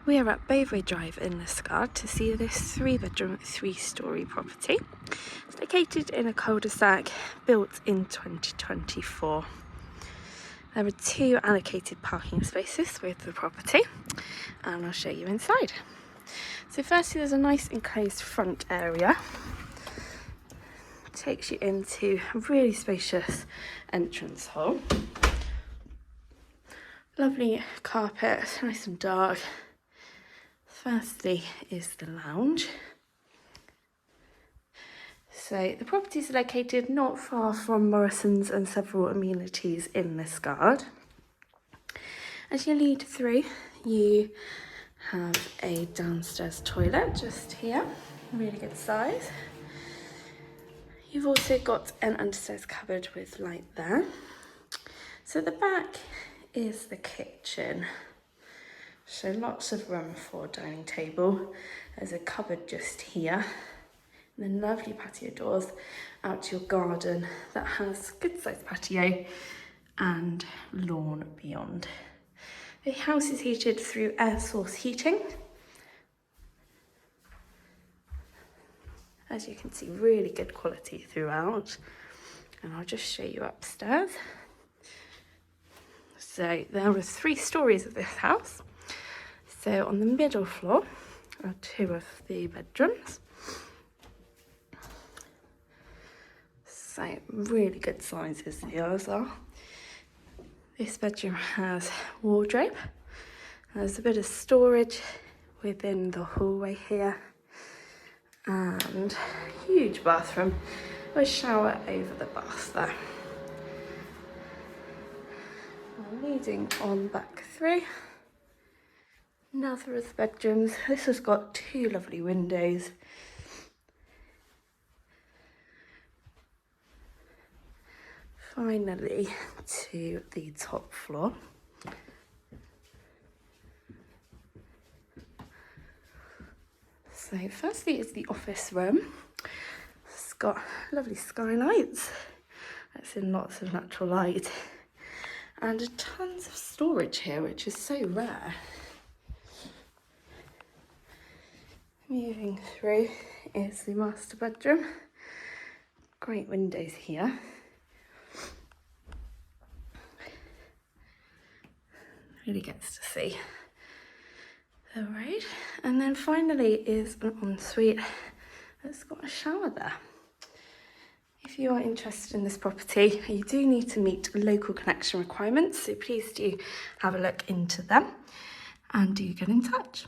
We are at Boveway Drive in Liskeard to see this 3-bedroom, 3-storey property. It's located in a cul-de-sac built in 2024. There are 2 allocated parking spaces with the property, and I'll show you inside. So firstly, there's a nice enclosed front area. Takes you into a really spacious entrance hall. Lovely carpet, nice and dark. Firstly is the lounge. So the property is located not far from Morrison's and several amenities in Liskeard. As you lead through, you have a downstairs toilet just here, really good size. You've also got an understairs cupboard with light there. So at the back is the kitchen. So lots of room for a dining table. There's a cupboard just here. And then lovely patio doors out to your garden that has good sized patio and lawn beyond. The house is heated through air source heating. As you can see, really good quality throughout. And I'll just show you upstairs. So there are 3 stories of this house. So on the middle floor are 2 of the bedrooms. So really good sizes these are. This bedroom has wardrobe. There's a bit of storage within the hallway here. And huge bathroom with shower over the bath there. Leading on back through. Another of the bedrooms. This has got 2 lovely windows. Finally to the top floor. So firstly is the office room. It's got lovely skylights. It's in lots of natural light. And tons of storage here, which is so rare. Moving through is the master bedroom. Great windows here. Really gets to see the road. And then finally is an ensuite that's got a shower there. If you are interested in this property, you do need to meet local connection requirements, so please do have a look into them and do get in touch.